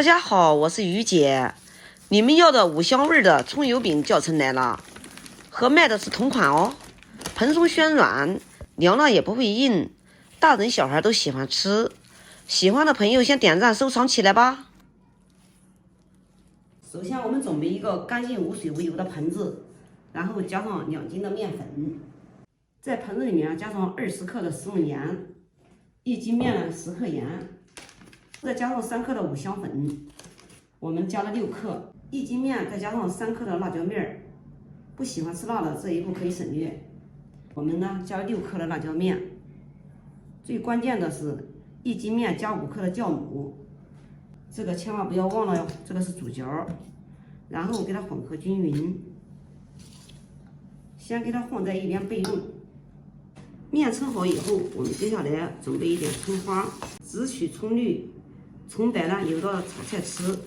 大家好，我是于姐。你们要的五香味的葱油饼教程来了，和卖的是同款哦。蓬松暄软，凉了也不会硬，大人小孩都喜欢吃。喜欢的朋友先点赞收藏起来吧。首先我们准备一个干净无水无油的盆子，然后加上2斤的面粉，在盆子里面加上20克的食物盐，1斤面呢10克盐，再加上3克的五香粉，我们加了6克，1斤面再加上3克的辣椒面儿，不喜欢吃辣的这一步可以省略。我们呢加6克的辣椒面，最关键的是1斤面加5克的酵母，这个千万不要忘了哟，这个是主角。然后给它混合均匀，先给它放在一边备用。面抻好以后，我们接下来准备一点葱花，只取葱绿，葱白呢有的炒菜吃，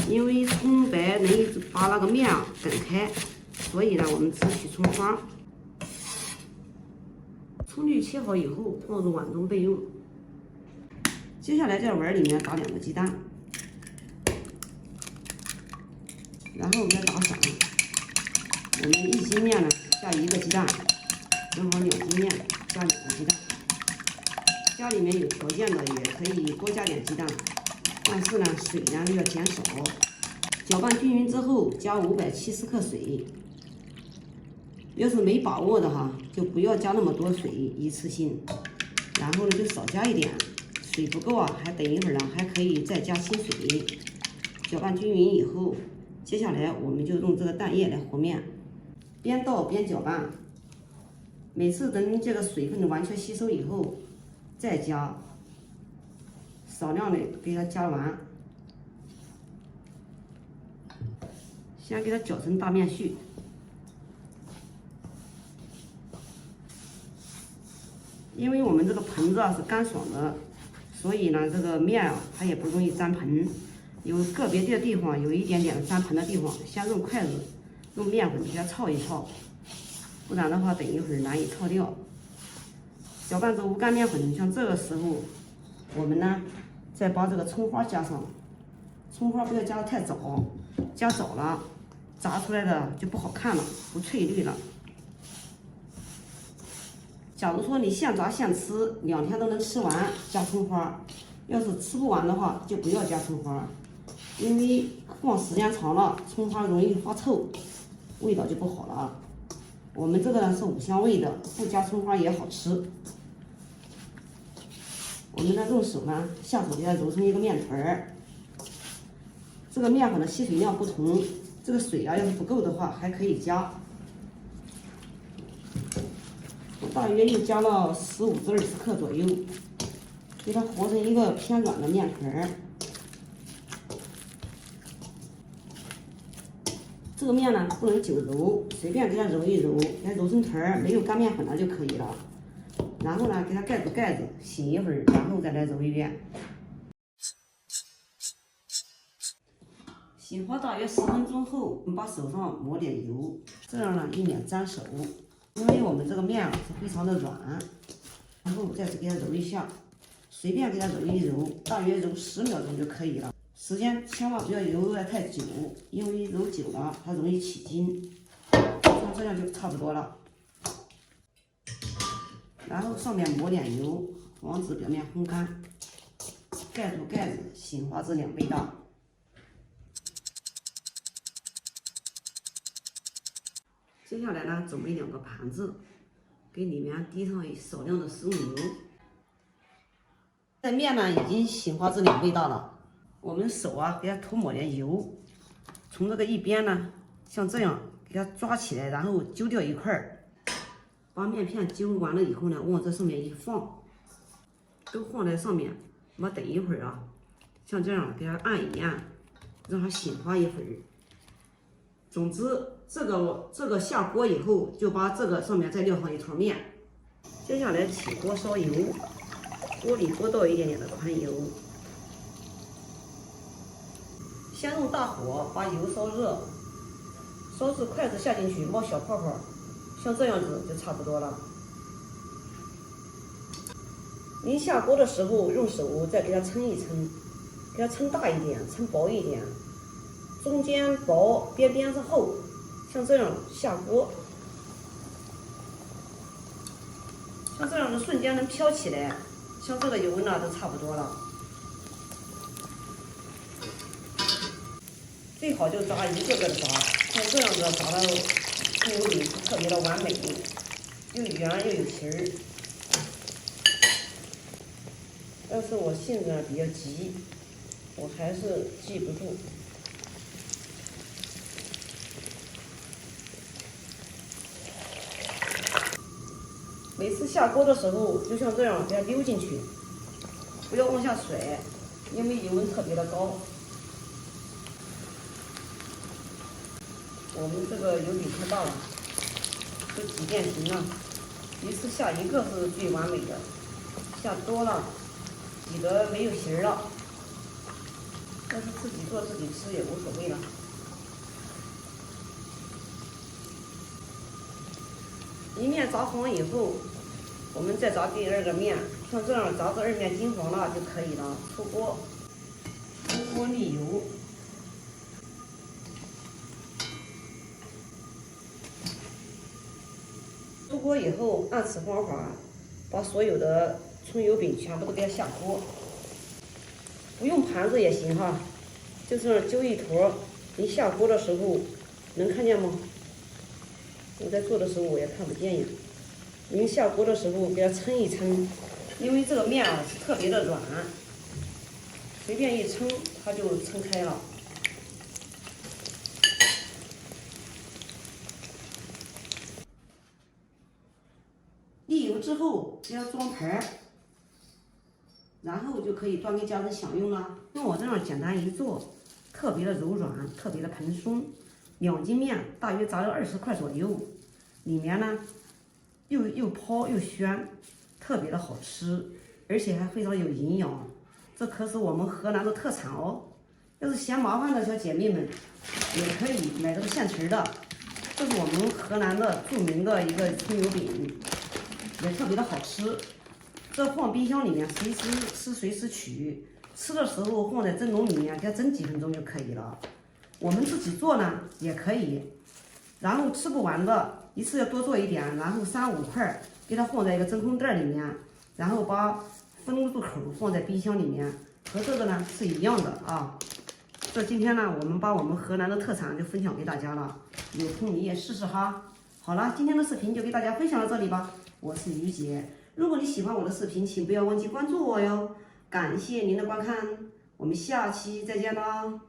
因为葱白能把那个面梗开，所以呢我们只取葱花。葱绿切好以后放入碗中备用。接下来在碗里面打2个鸡蛋，然后给它打散。我们1斤面呢下1个鸡蛋，正好2斤面加2个鸡蛋。家里面有条件的也可以多加点鸡蛋，但是呢水呢要减少。搅拌均匀之后加570克水。要是没把握的哈，就不要加那么多水一次性，然后呢就少加一点。水不够啊，还等一会儿呢，还可以再加清水。搅拌均匀以后，接下来我们就用这个蛋液来和面，边倒边搅拌。每次等这个水分完全吸收以后，再加，少量的给它加完，先给它搅成大面絮。因为我们这个盆子啊是干爽的，所以呢这个面啊它也不容易粘盆。有个别的地方有一点点粘盆的地方，先用筷子用面粉给它焯一焯，不然的话等一会儿难以焯掉。搅拌这无干面粉，像这个时候我们呢再把这个葱花加上，葱花不要加的太早，加早了炸出来的就不好看了，不翠绿了。假如说你现炸现吃，2天都能吃完，加葱花；要是吃不完的话，就不要加葱花，因为放时间长了，葱花容易发臭，味道就不好了。我们这个呢是五香味的，不加葱花也好吃。我们呢用手呢下手给它揉成一个面团儿。这个面粉的吸水量不同，这个水啊要是不够的话还可以加。我大约又加了15至20克左右，给它和成一个偏软的面团儿。这个面呢不能久揉，随便给它揉一揉，给它揉成团儿，没有干面粉了就可以了。然后呢给它盖住盖子，醒一会儿，然后再来揉一遍。醒花大约10分钟后，我们把手上抹点油，这样呢以免沾手。因为我们这个面啊是非常的软，然后再次给它揉一下，随便给它揉一揉，大约揉10秒钟就可以了。时间千万不要揉得太久，因为揉久了它容易起筋。像这样就差不多了。然后上面抹点油，防止表面烘干，盖住盖子，醒花至2倍大。接下来呢，准备2个盘子，给里面滴上少量的食物油。这面呢已经醒花至2倍大了，我们手啊给它涂抹点油，从这个一边呢，像这样给它抓起来，然后揪掉一块儿，把面片揪完了以后呢，往这上面一放，都放在上面。我们等一会儿啊，像这样给它按一按，让它醒花一会儿。总之，这个下锅以后，就把这个上面再撂上一团面。接下来起锅烧油，锅里多倒一点点的宽油。先用大火把油烧热，烧至筷子下进去冒小泡泡，像这样子就差不多了。您下锅的时候用手再给它抻一抻，给它抻大一点，抻薄一点，中间薄，边边是厚，像这样下锅，像这样的瞬间能飘起来，像这个油温呢都差不多了。最好就炸一个个的炸，像这样子炸的葱油饼是特别的完美，又圆又有形儿。但是我性子呢比较急，我还是记不住。每次下锅的时候，就像这样给它溜进去，不要往下甩，因为油温特别的高。我们这个油饼太大了，就几变形了，一次下一个是最完美的，下多了挤得没有形了。但是自己做自己吃也无所谓了。一面炸黄以后，我们再炸第二个面，像这样炸至二面金黄了就可以了。出锅，沥油。出锅以后，按此方法把所有的葱油饼全部都给它下锅，不用盘子也行哈，就这样揪一坨。你下锅的时候能看见吗？我在做的时候我也看不见呀。您下锅的时候给它抻一抻，因为这个面啊是特别的软，随便一抻它就抻开了。沥油之后要装盘儿，然后就可以端给家人享用了。用我这样简单一做，特别的柔软，特别的蓬松。2斤面大约炸了20块左右，里面呢又泡又鲜，特别的好吃，而且还非常有营养。这可是我们河南的特产哦。要是嫌麻烦的小姐妹们，也可以买这个现成的。这是我们河南的著名的一个葱油饼，也特别的好吃。这放冰箱里面，随时吃随时取。吃的时候放在蒸笼里面，给它蒸几分钟就可以了。我们自己做呢也可以，然后吃不完的，一次要多做一点，然后3、5块给它放在一个真空袋里面，然后把封住口放在冰箱里面，和这个呢是一样的啊。这今天呢，我们把我们河南的特产就分享给大家了，有空你也试试哈。好了，今天的视频就给大家分享到这里吧，我是于姐。如果你喜欢我的视频，请不要忘记关注我哟。感谢您的观看，我们下期再见啦。